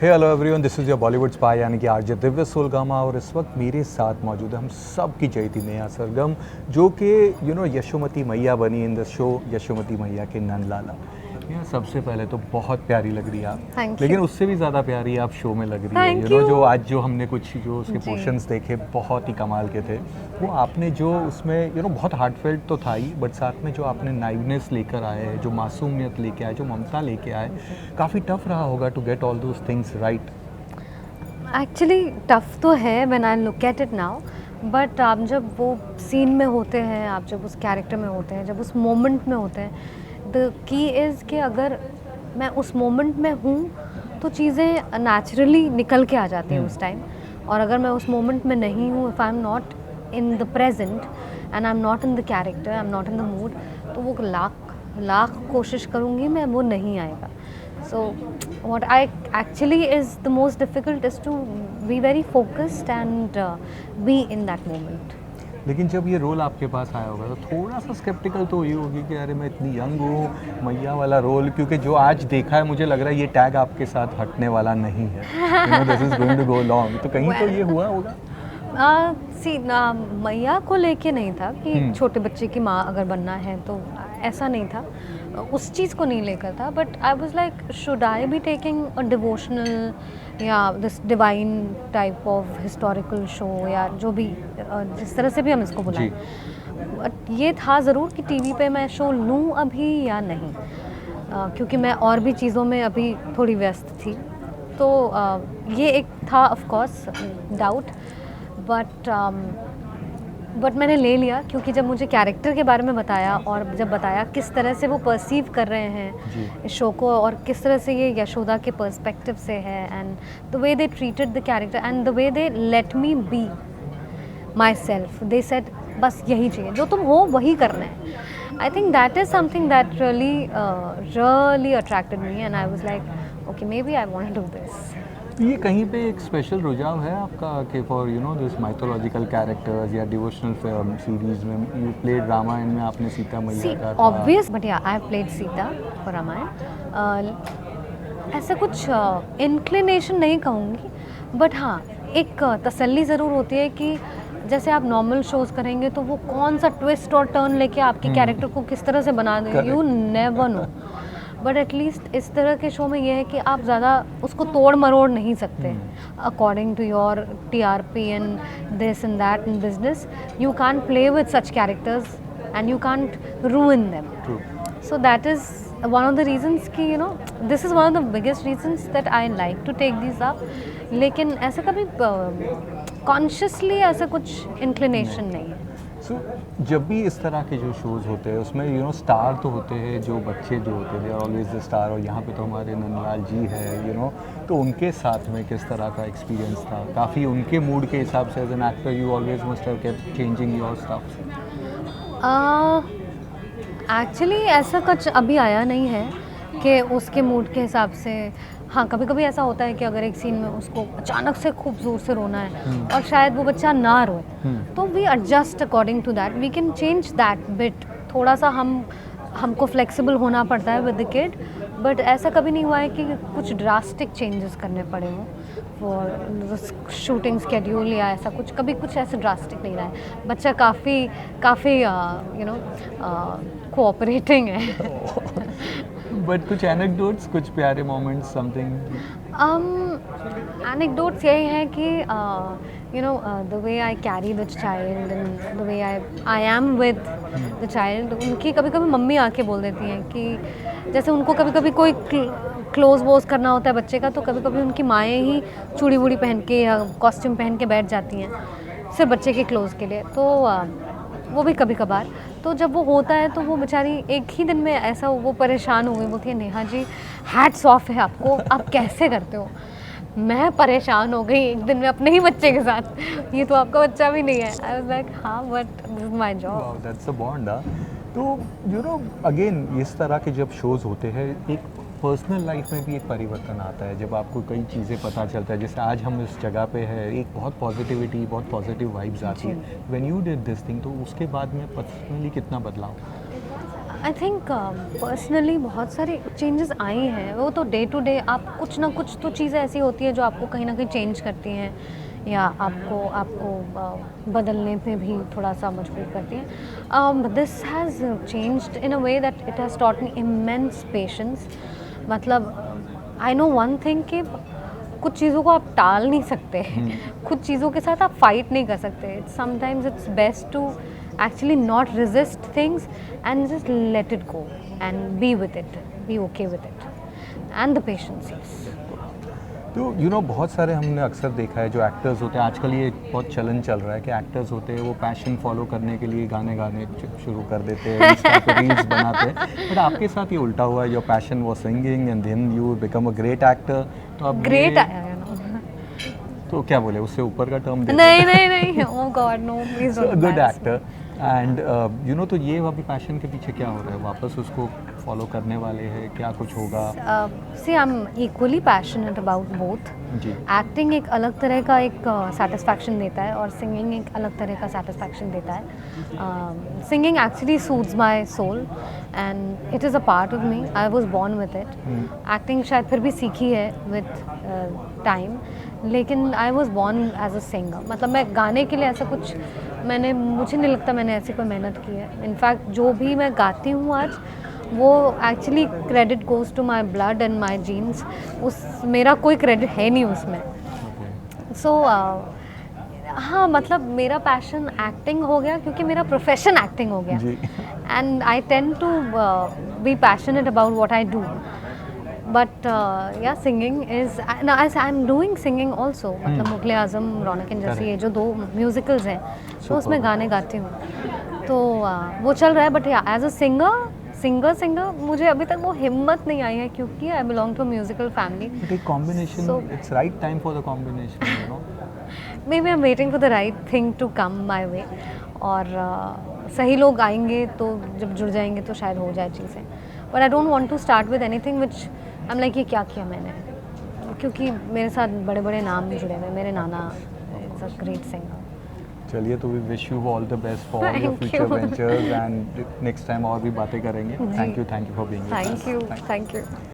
Hey hello everyone, this is your Bollywood spy यानी कि RJ Divya Soulgama. और इस वक्त मेरे साथ मौजूद है हम सब की जयती नेहा सरगम, जो कि यशोमती मैया बनी इन द शो यशोमती मैया के नंदलाला। ये सबसे पहले तो बहुत प्यारी लग रही है आप, Thank लेकिन you. उससे भी ज़्यादा प्यारी आप शो में लग रही Thank है। you. जो आज जो हमने कुछ जो उसके जी. पोर्शंस देखे बहुत ही कमाल के थे। वो आपने जो उसमें बहुत हार्टफेल्ट तो था ही, बट साथ में जो आपने नाइवनेस लेकर आए, जो मासूमियत लेके आए, जो ममता लेके आए, काफ़ी टफ रहा होगा to get all those things right. Actually tough तो है when I look at it now, but आप जब वो सीन में होते हैं, आप जब उस कैरेक्टर में होते हैं, जब उस मोमेंट में होते हैं, द की इज़ कि अगर मैं उस मोमेंट में हूँ तो चीज़ें नेचुरली निकल के आ जाती हैं उस टाइम। और अगर मैं उस मोमेंट में नहीं हूँ, if I am not in the present and I am not in the character, I am not in the mood, तो वो लाख कोशिश करूँगी मैं, वो नहीं आएगा। So what I actually is the most difficult is to be very focused and be in that moment. लेकिन जब ये रोल आपके पास आया होगा तो थोड़ा सा स्केप्टिकल तो हुई होगी कि अरे मैं इतनी यंग हूँ, मैया वाला रोल, क्योंकि जो आज देखा है मुझे लग रहा है ये टैग आपके साथ हटने वाला नहीं है, this is going to go long. तो कहीं तो ये हुआ होगा। मैया को लेके नहीं था कि छोटे बच्चे की माँ अगर बनना है, तो ऐसा नहीं था, उस चीज़ को नहीं लेकर था। But I was like, should I be taking a devotional या this divine type of historical show, या जो भी जिस तरह से भी हम इसको बुलाएं। बट ये था ज़रूर कि टीवी पे मैं शो लूँ अभी या नहीं, क्योंकि मैं और भी चीज़ों में अभी थोड़ी व्यस्त थी। तो ये एक था ऑफ कोर्स डाउट, बट मैंने ले लिया, क्योंकि जब मुझे कैरेक्टर के बारे में बताया और जब बताया किस तरह से वो परसीव कर रहे हैं इस शो को, और किस तरह से ये यशोदा के पर्सपेक्टिव से है, and the way they treated the character and the way they let me be myself, they said बस यही चाहिए, जो तुम हो वही करना है। I think that is something that really attracted me, and I was like okay, maybe I want to do this. ये कहीं पे एक स्पेशल रुझाव है आपका कि फॉर दिस माइथोलॉजिकल कैरेक्टर्स या डिवोशनल फिल्म सीरीज में यू प्लेड रामायण में आपने सीता मैया का था। Obvious, but yeah I have played Sita for Ramayan. ऐसा कुछ इंक्लिनेशन नहीं कहूँगी, बट हाँ एक तसल्ली ज़रूर होती है कि जैसे आप नॉर्मल शोज़ करेंगे तो वो कौन सा ट्विस्ट और टर्न लेके आपके कैरेक्टर को किस तरह से बना देंगे, you never know. But at least इस तरह के शो में ये है कि आप ज़्यादा उसको तोड़ मरोड़ नहीं सकते according to your TRP and this and that in business. You can't play with such characters and you can't ruin them. So that is one of the reasons कि this is one of the biggest reasons that I like to take these up, लेकिन ऐसा कभी consciously ऐसा कुछ inclination नहीं है। So, जब भी इस तरह के जो शोज़ होते हैं उसमें स्टार तो होते हैं, जो बच्चे जो होते हैं ऑलवेज द स्टार, और यहाँ पे तो हमारे नंदलाल जी है तो उनके साथ में किस तरह का एक्सपीरियंस था? काफ़ी उनके मूड के हिसाब से as an actor you always must have kept changing your stuff. Actually ऐसा कुछ अभी आया नहीं है कि उसके मूड के हिसाब से। हाँ, कभी कभी ऐसा होता है कि अगर एक सीन में उसको अचानक से खूब ज़ोर से रोना है और शायद वो बच्चा ना रोए, तो we adjust according to that, we can change that bit. थोड़ा सा हमको फ्लेक्सिबल होना पड़ता है विद द किड, बट ऐसा कभी नहीं हुआ है कि कुछ ड्रास्टिक चेंजेस करने पड़े हों फॉर शूटिंग स्केड्यूल या ऐसा कुछ। कभी कुछ ऐसे ड्रास्टिक नहीं रहा है। बच्चा काफ़ी कोऑपरेटिंग है। बट कुछ एनेक्डोट्स, कुछ प्यारे मोमेंट्स, समथिंग? एनेक्डोट्स यही है कि the way I carry the child and the way I am with the child. उनकी कभी कभी मम्मी आके बोल देती हैं कि जैसे उनको कभी कभी कोई क्लोज वोज करना होता है बच्चे का, तो कभी कभी उनकी माएँ ही चूड़ी वूड़ी पहन के या कॉस्ट्यूम पहन के बैठ जाती हैं सिर्फ बच्चे के क्लोज के लिए। तो वो भी कभी कभार, तो जब वो होता है तो वो बेचारी एक ही दिन में ऐसा वो परेशान हो गई, बोलती है नेहा जी हैट्स ऑफ है आपको, आप कैसे करते हो। मैं परेशान हो गई एक दिन में अपने ही बच्चे के साथ, ये तो आपका बच्चा भी नहीं है। आई वाज लाइक हाँ, but this is my job. That's a bond. तो अगेन इस तरह के जब शोज़ होते हैं, एक पर्सनल लाइफ में भी एक परिवर्तन आता है जब आपको कई चीज़ें पता चलता है। जैसे आज हम इस जगह पे है, एक बहुत पॉजिटिविटी, बहुत पॉजिटिव वाइब्स आती है। When you did this thing, तो उसके बाद में पर्सनली कितना बदलाव? आई थिंक पर्सनली बहुत सारे चेंजेस आए हैं, वो तो डे टू डे आप कुछ ना कुछ तो चीज़ें ऐसी होती है जो आपको कहीं ना कहीं चेंज करती हैं या आपको आपको बदलने पे भी थोड़ा सा मजबूर करती हैं. This has changed in a way that it has taught me immense patience. मतलब आई नो वन थिंग कि कुछ चीज़ों को आप टाल नहीं सकते, कुछ चीज़ों के साथ आप फाइट नहीं कर सकते. Sometimes it's best to actually not resist things and just let it go and be with it, be okay with it, and the patience. Yes. तो बहुत सारे हमने अक्सर देखा है जो एक्टर्स होते हैं, आजकल ये बहुत चलन चल रहा है कि एक्टर्स होते हैं वो पैशन फॉलो करने के लिए गाने गाने शुरू कर देते हैं, इंस्टा पे रील्स बनाते हैं. बट आपके साथ ये उल्टा हुआ है, your passion was singing and then you become a great actor. तो अब ग्रेट तो क्या बोले, उससे ऊपर का टर्म नहीं oh god no, please don't good embarrass me. Actor and तो ये अभी पैशन के पीछे क्या हो रहा है, वापस उसको फॉलो करने वाले हैं, क्या कुछ होगा? See, I'm equally passionate about both. जी. एक्टिंग एक अलग तरह का एक सेटिस्फैक्शन देता है और सिंगिंग एक अलग तरह का सेटिस्फैक्शन देता है. Singing actually suits my soul and it is a part of me. I was born with it. Acting शायद फिर भी सीखी है विद टाइम, लेकिन I was born as a singer. मतलब मैं गाने के लिए ऐसा कुछ मुझे नहीं लगता मैंने ऐसी कोई मेहनत की है. इनफैक्ट जो भी मैं गाती हूँ आज वो actually credit goes to my blood and my genes. मेरा कोई क्रेडिट है नहीं उसमें. सो हाँ, मतलब मेरा पैशन एक्टिंग हो गया क्योंकि मेरा प्रोफेशन एक्टिंग हो गया. And I tend to be passionate about what I do. But yeah singing is I am doing singing also. मतलब मुगले आज़म, रौनक जैसे ये जो 2 म्यूज़िकल्स हैं तो उसमें गाने गाती हूँ, तो वो चल रहा है. बट या एज अ सिंगर मुझे अभी तक वो हिम्मत नहीं आई है क्योंकि I belong to musical family. But एक combination, it's right time for the combination, maybe I am waiting for the right thing to come my way. और सही लोग आएंगे तो जब जुड़ जाएंगे तो शायद हो जाए चीज़ें. But I don't want to start with anything which I am like ये क्या किया मैंने, क्योंकि मेरे साथ बड़े बड़े नाम भी जुड़े हुए. मेरे नाना इज़ अ ग्रेट सिंगर. चलिए, तो we wish you all the best for your Thank future you. Ventures and next time और भी बातें करेंगे. Thank you for being. Thank you.